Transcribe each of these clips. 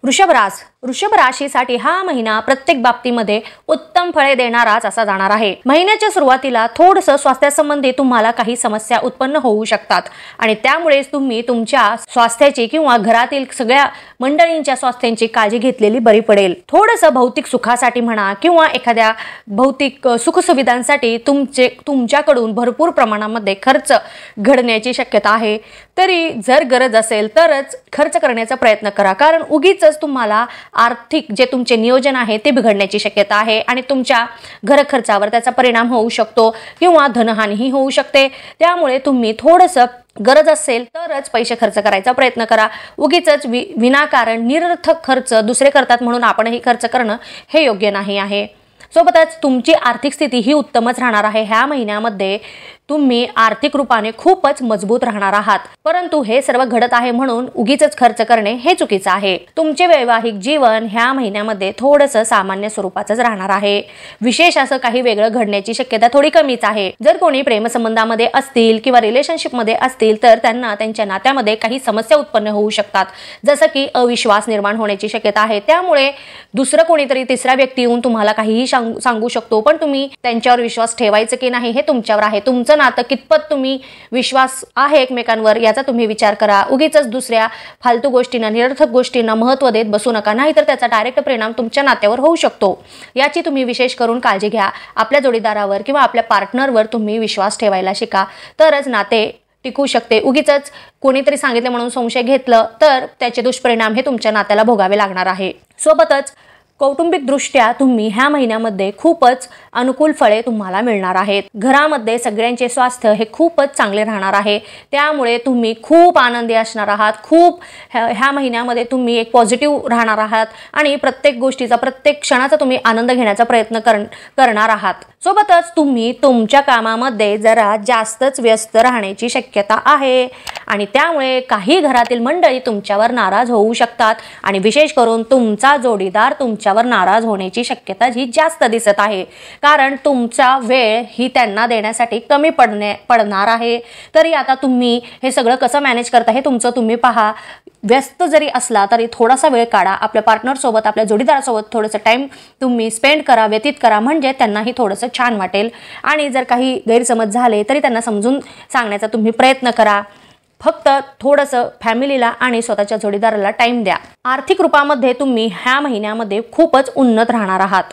वृषभ राशीसाठी हा महिना प्रत्येक बाबतीमध्ये उत्तम फळे देणाराच असा जाणार आहे। महिन्याच्या सुरुवातीला थोडंसं स्वास्थ्यासंबंधी तुम्हाला काही समस्या उत्पन्न होऊ शकतात आणि त्यामुळेच तुम्ही तुमच्या स्वास्थ्याची किंवा घरातील सगळ्या मंडळींच्या स्वास्थ्यांची काळजी घेतलेली बरी पडेल। थोडंसं भौतिक सुखासाठी म्हणा किंवा एखाद्या भौतिक सुखसुविधांसाठी तुमच्याकडून भरपूर प्रमाणामध्ये खर्च घडण्याची शक्यता आहे। तरी जर गरज असेल तरच खर्च करण्याचा प्रयत्न करा, कारण उगीच तुम्हाला आर्थिक जे तुमचे नियोजन आहे ते बिघडण्याची शक्यता आहे आणि तुमच्या घर खर्चावर त्याचा परिणाम होऊ शकतो किंवा धनहानीही होऊ शकते। त्यामुळे तुम्ही थोडंसं गरज असेल तरच पैसे खर्च करायचा प्रयत्न करा। उगीच विनाकारण निरर्थक खर्च दुसरे करतात म्हणून आपणही खर्च करणं हे योग्य नाही आहे। सोबतच तुमची आर्थिक स्थिती ही उत्तमच राहणार आहे। ह्या महिन्यामध्ये तुम्ही आर्थिक रूपाने खूपच मजबूत राहणार आहात, परंतु हे सर्व घडत आहे म्हणून उगीच खर्च करणे हे चुकीचं आहे। तुमचे वैवाहिक जीवन ह्या महिन्यामध्ये थोडंसं सामान्य स्वरूपाचंच राहणार आहे। विशेष असं काही वेगळं घडण्याची शक्यता थोडी कमीच आहे। जर कोणी प्रेमसंबंधामध्ये असतील किंवा रिलेशनशिप मध्ये असतील तर त्यांना त्यांच्या नात्यामध्ये काही समस्या उत्पन्न होऊ शकतात, जसं की अविश्वास निर्माण होण्याची शक्यता आहे। त्यामुळे दुसरं कोणीतरी तिसरा व्यक्ती येऊन तुम्हाला काहीही सांगू शकतो, पण तुम्ही त्यांच्यावर विश्वास ठेवायचं की नाही हे तुमच्यावर आहे। तुमचं नातं कितपत तुम्ही विश्वास आहे एकमेकांवर याचा तुम्ही विचार करा। उगीच दुसऱ्या फालतू गोष्टींना निरर्थक गोष्टींना महत्त्व देत बसू नका, नाहीतर त्याचा डायरेक्ट परिणाम तुमच्या नात्यावर होऊ शकतो। याची तुम्ही विशेष करून काळजी घ्या। आपल्या जोडीदारावर किंवा आपल्या पार्टनरवर तुम्ही विश्वास ठेवायला शिका, तरच नाते टिकू शकते। उगीच कोणीतरी सांगितलं म्हणून संशय घेतलं तर त्याचे दुष्परिणाम हे तुमच्या नात्याला भोगावे लागणार आहे। सोबतच कौटुंबिक दृष्ट्या तुम्ही ह्या महिन्यामध्ये खूपच अनुकूल फळे तुम्हाला मिळणार आहेत। घरामध्ये सगळ्यांचे स्वास्थ्य हे खूपच चांगले राहणार आहे, त्यामुळे तुम्ही खूप आनंदी असणार आहात। ह्या महिन्यामध्ये तुम्ही एक पॉझिटिव्ह राहणार आहात आणि प्रत्येक गोष्टीचा प्रत्येक क्षणाचा तुम्ही आनंद घेण्याचा प्रयत्न करणार आहात। सोबतच तुम्ही तुमच्या कामामध्ये जरा जास्तच व्यस्त राहण्याची शक्यता आहे आणि त्यामुळे काही घरातील मंडळी तुमच्यावर नाराज होऊ शकतात आणि विशेष करून तुमचा जोडीदार तुमच्यावर नाराज होण्याची शक्यता ही जास्त दिसत आहे, कारण तुमचा वेळ ही त्यांना देण्यासाठी कमी पडणार आहे। तरी आता तुम्ही हे सगळं कसं मॅनेज करता हे तुमचं तुम्ही पहा। व्यस्त जरी असला तरी थोडासा वेळ काढा, आपल्या पार्टनर सोबत आपल्या जोडीदारासोबत थोडंसं टाइम तुम्ही स्पेंड करा, व्यतीत करा, म्हणजे त्यांनाही थोडंसं छान वाटेल। आणि जर काही गैरसमज झाले तरी त्यांना समजून सांगण्याचा तुम्ही प्रयत्न करा। फक्त थोडंसं फॅमिलीला आणि स्वतःच्या जोडीदाराला टाइम द्या। आर्थिक रूपामध्ये तुम्ही ह्या महिन्यामध्ये खूपच उन्नत राहणार आहात।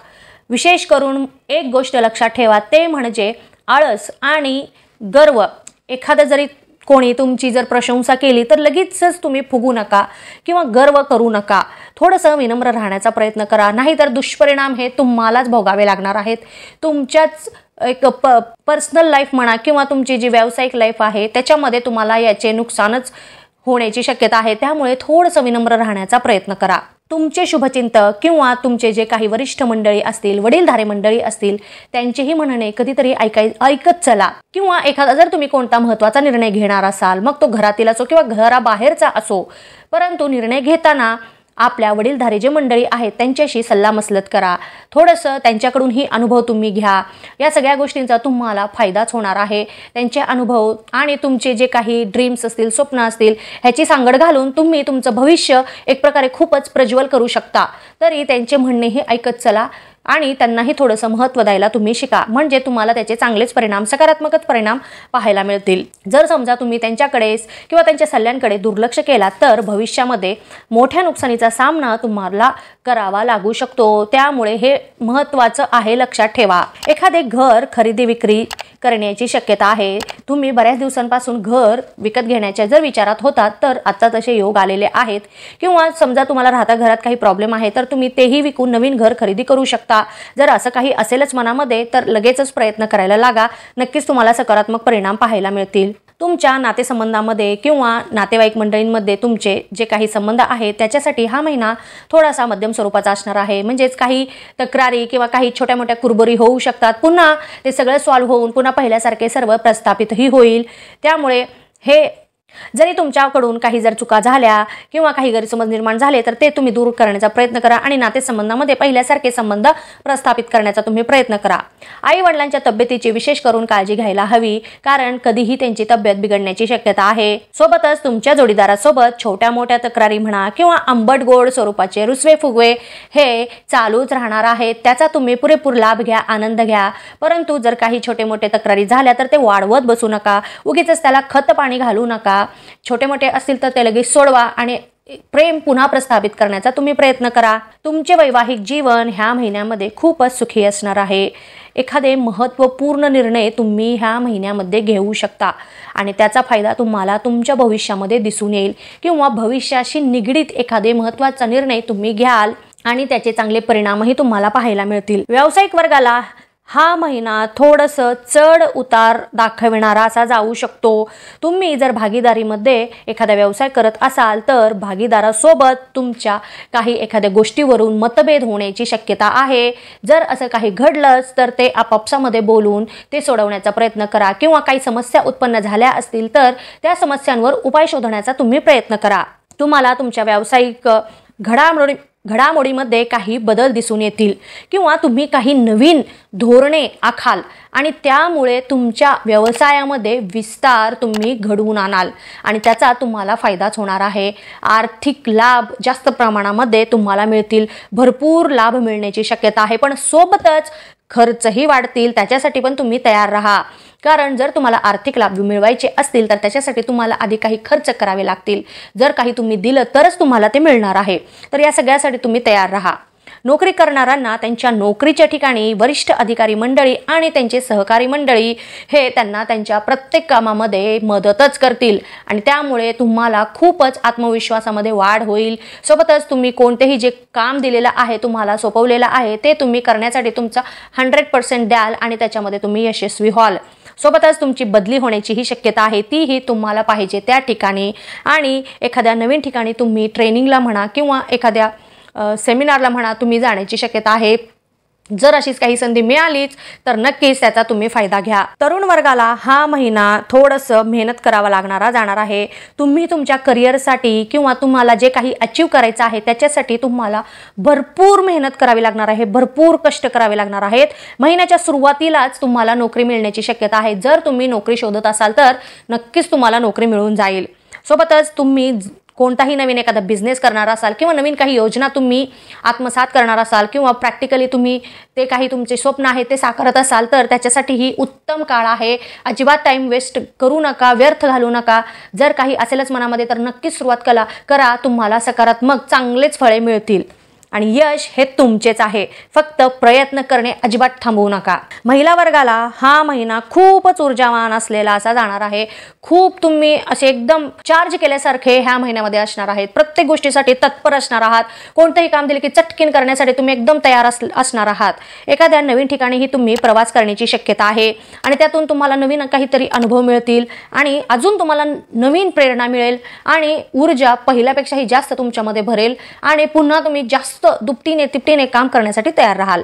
विशेष करून एक गोष्ट लक्षात ठेवा, ते म्हणजे आळस आणि गर्व। एखादं जरी कोणी तुमची जर प्रशंसा केली तर लगेचच तुम्ही फुगू नका किंवा गर्व करू नका। थोडंसं विनम्र राहण्याचा प्रयत्न करा, नाहीतर दुष्परिणाम हे तुम्हालाच भोगावे लागणार आहेत। तुमच्याच एक पर्सनल लाईफ म्हणा किंवा तुमची जी व्यावसायिक लाईफ आहे त्याच्यामध्ये तुम्हाला याचे नुकसानच होण्याची शक्यता आहे। त्यामुळे थोडंसं विनम्र राहण्याचा प्रयत्न करा। तुमचे शुभचिंतक किंवा तुमचे जे काही वरिष्ठ मंडळी असतील, वडीलधारे मंडळी असतील, त्यांचेही म्हणणे कधीतरी ऐकत चला। किंवा एखादा जर तुम्ही कोणता महत्त्वाचा निर्णय घेणार असाल, मग तो घरातील असो किंवा घराबाहेरचा असो, परंतु निर्णय घेताना आपल्या वडीलधारे जे मंडळी आहेत त्यांच्याशी सल्लामसलत करा। थोडंसं त्यांच्याकडूनही अनुभव तुम्ही घ्या। या सगळ्या गोष्टींचा तुम्हाला फायदाच होणार आहे। त्यांचे अनुभव आणि तुमचे जे काही ड्रीम्स असतील, स्वप्न असतील, ह्याची सांगड घालून तुम्ही तुमचं भविष्य एक प्रकारे खूपच प्रज्वल करू शकता। तरी त्यांचे म्हणणेही ऐकत चला आणि त्यांनाही थोडंसं महत्त्व द्यायला तुम्ही शिका, म्हणजे तुम्हाला त्याचे चांगलेच परिणाम, सकारात्मकच परिणाम पाहायला मिळतील। जर समजा तुम्ही त्यांच्याकडे किंवा त्यांच्या सल्ल्यांकडे दुर्लक्ष केला तर भविष्यामध्ये मोठ्या नुकसानीचा सामना तुम्हाला करावा लागू शकतो। त्यामुळे हे महत्त्वाचं आहे, लक्षात ठेवा। एखादे घर खरेदी विक्री करण्याची शक्यता आहे। तुम्ही बऱ्याच दिवसांपासून घर विकत घेण्याच्या जर विचारात होतात तर आता तसे योग आलेले आहेत, किंवा समजा तुम्हाला राहता घरात काही प्रॉब्लेम आहे तर तुम्ही तेही विकून नवीन घर खरेदी करू शकता। जर असं काही असेलच मनामध्ये तर लगेचच प्रयत्न करायला लागा, नक्कीच तुम्हाला सकारात्मक परिणाम पाहायला मिळतील। तुमच्या नातेसंबंधामध्ये किंवा नातेवाईक मंडळींमध्ये तुमचे जे काही संबंध आहेत त्याच्यासाठी हा महिना थोडासा मध्यम स्वरूपाचा असणार आहे। म्हणजेच काही तक्रारी किंवा काही छोट्या मोठ्या कुरबुरी होऊ शकतात, पुन्हा ते सगळं सॉल्व्ह होऊन पुन्हा पहिल्यासारखे सर्व प्रस्थापितही होईल। त्यामुळे हे जरी तुमच्याकडून काही जर चुका झाल्या किंवा काही गैरसमज निर्माण झाले तर ते तुम्ही दूर करण्याचा प्रयत्न करा आणि नातेसंबंधामध्ये पहिल्यासारखे संबंध प्रस्थापित करण्याचा तुम्ही प्रयत्न करा. आई वडिलांच्या तब्येतीची विशेष करून काळजी घ्यायला हवी, कारण कधीही त्यांची तब्येत बिघडण्याची शक्यता आहे. सोबतच तुमच्या जोडीदारासोबत छोट्या मोठ्या तक्रारी म्हणा किंवा आंबट गोड स्वरूपाचे रुसवे फुगवे हे चालूच राहणार आहेत. त्याचा तुम्ही पुरेपूर लाभ घ्या, आनंद घ्या. परंतु जर काही छोटे मोठे तक्रारी झाल्या तर ते वाढवत बसू नका. उगीच त्याला खत पाणी घालू नका. छोटे मोठे असतील तर ते लगेच सोडवा आणि प्रेम पुन्हा प्रस्थापित करण्याचा तुम्ही प्रयत्न करा. तुमचे वैवाहिक जीवन ह्या महिन्यामध्ये खूपच सुखी असणार आहे. एखादे महत्त्वपूर्ण निर्णय तुम्ही ह्या महिन्यामध्ये घेऊ शकता आणि त्याचा फायदा तुम्हाला तुमच्या भविष्यामध्ये दिसून येईल किंवा भविष्याशी निगडीत एखादे महत्त्वाचा निर्णय तुम्ही घ्याल आणि त्याचे चांगले परिणामही तुम्हाला पाहायला मिळतील. व्यावसायिक वर्गाला हा महिना थोडंसं चढ उतार दाखविणारा असा जाऊ शकतो. तुम्ही जर भागीदारीमध्ये एखादा व्यवसाय करत असाल तर भागीदारासोबत तुमच्या काही एखाद्या गोष्टीवरून मतभेद होण्याची शक्यता आहे. जर असं काही घडलंच तर ते आपापसामध्ये बोलून ते सोडवण्याचा प्रयत्न करा किंवा काही समस्या उत्पन्न झाल्या असतील तर त्या समस्यांवर उपाय शोधण्याचा तुम्ही प्रयत्न करा. तुम्हाला तुमच्या व्यावसायिक घडामोडीमध्ये काही बदल दिसून येतील किंवा तुम्ही काही नवीन धोरणे आखाल आणि त्यामुळे तुमच्या व्यवसायामध्ये विस्तार तुम्ही घडवून आणाल आणि त्याचा तुम्हाला फायदाच होणार आहे. आर्थिक लाभ जास्त प्रमाणामध्ये तुम्हाला मिळतील. भरपूर लाभ मिळण्याची शक्यता आहे, पण सोबतच खर्चही वाढतील. त्याच्यासाठी पण तुम्ही तयार राहा, कारण जर तुम्हाला आर्थिक लाभ मिळवायचे असतील तर त्याच्यासाठी तुम्हाला आधी काही खर्च करावे लागतील. जर काही तुम्ही दिलं तरच तुम्हाला ते मिळणार आहे. तर या सगळ्यासाठी तुम्ही तयार राहा. नोकरी करणाऱ्यांना त्यांच्या नोकरीच्या ठिकाणी वरिष्ठ अधिकारी मंडळी आणि त्यांचे सहकारी मंडळी हे त्यांना त्यांच्या प्रत्येक कामामध्ये मदतच करतील आणि त्यामुळे तुम्हाला खूपच आत्मविश्वासामध्ये वाढ होईल. सोबतच तुम्ही कोणतेही जे काम दिलेलं आहे, तुम्हाला सोपवलेलं आहे, ते तुम्ही करण्यासाठी तुमचा 100% द्याल आणि त्याच्यामध्ये तुम्ही यशस्वी व्हाल. सोबतच तुमची बदली होण्याची ही शक्यता आहे, तीही तुम्हाला पाहिजे त्या ठिकाणी आणि एखाद्या नवीन ठिकाणी तुम्ही ट्रेनिंगला म्हणा किंवा एखाद्या सेमिनारला म्हणा तुम्ही जाण्याची शक्यता आहे. जर अशीच काही संधी मिळालीच तर नक्कीच त्याचा तुम्ही फायदा घ्या. तरुण वर्गाला हा महिना थोडंसं मेहनत करावा लागणारा जाणार आहे. तुम्ही तुमच्या करिअरसाठी किंवा तुम्हाला जे काही अचीव करायचं आहे त्याच्यासाठी तुम्हाला भरपूर मेहनत करावी लागणार आहे, भरपूर कष्ट करावे लागणार आहेत. महिन्याच्या सुरुवातीलाच तुम्हाला नोकरी मिळण्याची शक्यता आहे. जर तुम्ही नोकरी शोधत असाल तर नक्कीच तुम्हाला नोकरी मिळून जाईल. सोबतच तुम्ही कोणताही नवीन एखादा बिझनेस करणार असाल किंवा नवीन काही योजना तुम्ही आत्मसात करणार असाल किंवा प्रॅक्टिकली तुम्ही ते काही तुमचे स्वप्न आहे ते साकारत असाल तर त्याच्यासाठी ही उत्तम काळ आहे. अजिबात टाइम वेस्ट करू नका, व्यर्थ घालू नका. जर काही असेलच मनामध्ये तर नक्कीच सुरुवात करा. तुम्हाला सकारात्मक चांगलेच फळे मिळतील आणि यश हे तुमचेच आहे. फक्त प्रयत्न करणे अजिबात थांबवू नका. महिला वर्गाला हा महिना खूपच ऊर्जावान असलेला असा जाणार आहे. खूप तुम्ही असे एकदम चार्ज केल्यासारखे ह्या महिन्यामध्ये असणार आहेत. प्रत्येक गोष्टीसाठी तत्पर असणार आहात. कोणतेही काम दिले की चटकीन करण्यासाठी तुम्ही एकदम तयार असणार आहात. एखाद्या नवीन ठिकाणीही तुम्ही प्रवास करण्याची शक्यता आहे आणि त्यातून तुम्हाला नवीन काहीतरी अनुभव मिळतील आणि अजून तुम्हाला नवीन प्रेरणा मिळेल आणि ऊर्जा पहिल्यापेक्षाही जास्त तुमच्यामध्ये भरेल आणि पुन्हा तुम्ही जास्त दुपटीने तिपटीने काम करण्यासाठी तयार राहाल.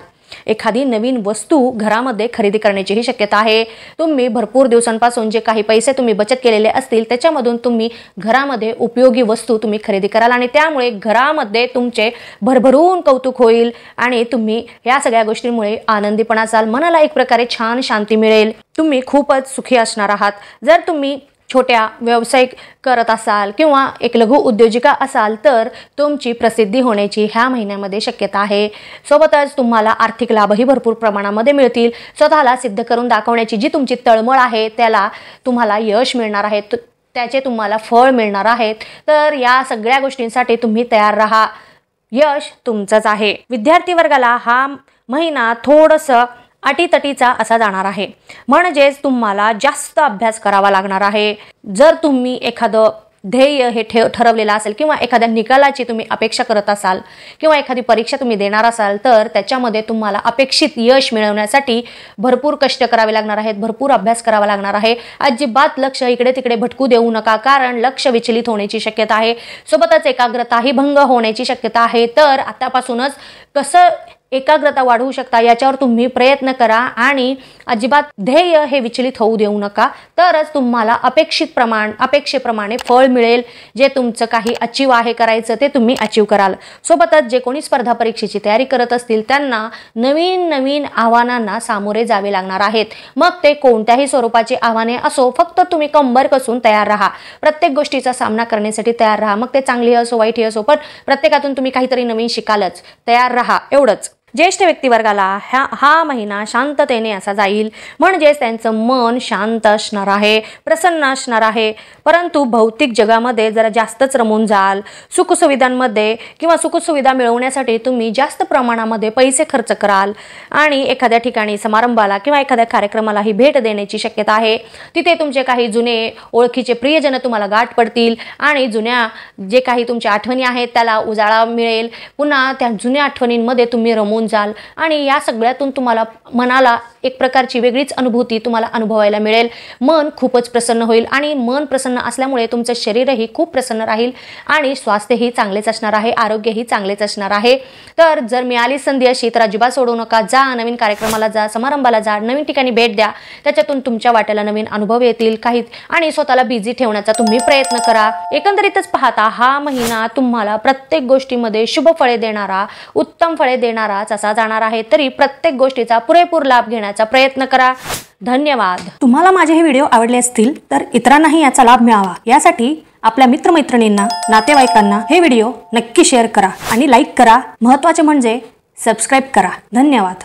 एखादी नवीन वस्तू घरामध्ये खरेदी करण्याचीही शक्यता आहे. तुम्ही भरपूर दिवसांपासून जे काही पैसे तुम्ही बचत केलेले असतील त्याच्यामधून तुम्ही घरामध्ये उपयोगी वस्तू तुम्ही खरेदी कराल आणि त्यामुळे घरामध्ये तुमचे भरभरून कौतुक होईल आणि तुम्ही या सगळ्या गोष्टींमुळे आनंदी पण असाल. मनाला एक प्रकारे छान शांती मिळेल. तुम्ही खूपच सुखी असणार आहात. जर तुम्ही छोट्या व्यवसाय करत असाल किंवा एक लघु उद्योजिका असाल तर तुमची प्रसिद्धी होण्याची ह्या महिन्यामध्ये शक्यता आहे. सोबतच तुम्हाला आर्थिक लाभही भरपूर प्रमाणामध्ये मिळतील. स्वतःला सिद्ध करून दाखवण्याची जी तुमची तळमळ आहे त्याला तुम्हाला यश मिळणार आहे, त्याचे तुम्हाला फळ मिळणार आहेत. तर या सगळ्या गोष्टींसाठी तुम्ही तयार राहा. यश तुमचंच आहे. विद्यार्थी वर्गाला हा महिना थोडंसं अटीतटीचा असा जाणार आहे. म्हणजेच तुम्हाला जास्त अभ्यास करावा लागणार आहे. जर तुम्ही एखादं ध्येय हे ठरवलेलं असेल किंवा एखाद्या निकालाची तुम्ही अपेक्षा करत असाल किंवा एखादी परीक्षा तुम्ही देणार असाल तर त्याच्यामध्ये तुम्हाला अपेक्षित यश मिळवण्यासाठी भरपूर कष्ट करावे लागणार आहेत, भरपूर अभ्यास करावा लागणार आहे. अजिबात लक्ष इकडे तिकडे भटकू देऊ नका, कारण लक्ष विचलित होण्याची शक्यता आहे. सोबतच एकाग्रताही भंग होण्याची शक्यता आहे. तर आतापासूनच कसं एकाग्रता वाढवू शकता याच्यावर तुम्ही प्रयत्न करा आणि अजिबात ध्येय हे विचलित होऊ देऊ नका, तरच तुम्हाला अपेक्षेप्रमाणे फळ मिळेल. जे तुमचं काही अचीव आहे करायचं ते तुम्ही अचीव कराल. सोबतच जे कोणी स्पर्धा परीक्षेची तयारी करत असतील त्यांना नवीन नवीन आव्हानांना सामोरे जावे लागणार आहेत. मग ते कोणत्याही स्वरूपाची आव्हाने असो, फक्त तुम्ही कंबर कसून तयार राहा. प्रत्येक गोष्टीचा सामना करण्यासाठी तयार राहा. मग ते चांगली असो वाईट असो, पण प्रत्येकातून तुम्ही काहीतरी नवीन शिकालच. तयार राहा एवढंच. ज्येष्ठ व्यक्तिवर्गाला हा महिना शांततेने असा जाईल, म्हणजेच त्यांचं मन शांत असणार आहे, प्रसन्न असणार आहे. परंतु भौतिक जगामध्ये जरा जास्तच रमून जाल. सुखसुविधांमध्ये किंवा सुखसुविधा मिळवण्यासाठी तुम्ही जास्त प्रमाणामध्ये पैसे खर्च कराल आणि एखाद्या ठिकाणी समारंभाला किंवा एखाद्या कार्यक्रमालाही भेट देण्याची शक्यता आहे. तिथे तुमचे काही जुने ओळखीचे प्रियजन तुम्हाला गाठ पडतील आणि जुन्या जे काही तुमच्या आठवणी आहेत त्याला उजाळा मिळेल. पुन्हा त्या जुन्या आठवणींमध्ये तुम्ही रमून जाल आणि या सगळ्यातून तुम्हाला मनाला एक प्रकारची वेगळीच अनुभूती तुम्हाला अनुभवायला मिळेल. मन खूपच प्रसन्न होईल आणि मन प्रसन्न असल्यामुळे तुमचं शरीरही खूप प्रसन्न राहील आणि स्वास्थ्यही चांगलेच असणार आहे, आरोग्यही चांगलेच असणार आहे. तर जर मिळाली संधी अशी तर अजिबात सोडू नका. जा, नवीन कार्यक्रमाला जा, समारंभाला जा, नवीन ठिकाणी भेट द्या. त्याच्यातून तुमच्या वाट्याला नवीन अनुभव येतील काही आणि स्वतःला बिझी ठेवण्याचा तुम्ही प्रयत्न करा. एकंदरीतच पाहता हा महिना तुम्हाला प्रत्येक गोष्टीमध्ये शुभ फळे देणारा, उत्तम फळे देणारा असा जाणार आहे. तरी प्रत्येक गोष्टीचा पुरेपूर लाभ घेण्याचा प्रयत्न करा. धन्यवाद. तुम्हाला माझे हे व्हिडिओ आवडले असतील तर इतरांनाही याचा लाभ मिळावा यासाठी आपल्या मित्रमैत्रिणींना, नातेवाईकांना हे व्हिडिओ नक्की शेअर करा आणि लाईक करा. महत्त्वाचे म्हणजे सबस्क्राईब करा. धन्यवाद.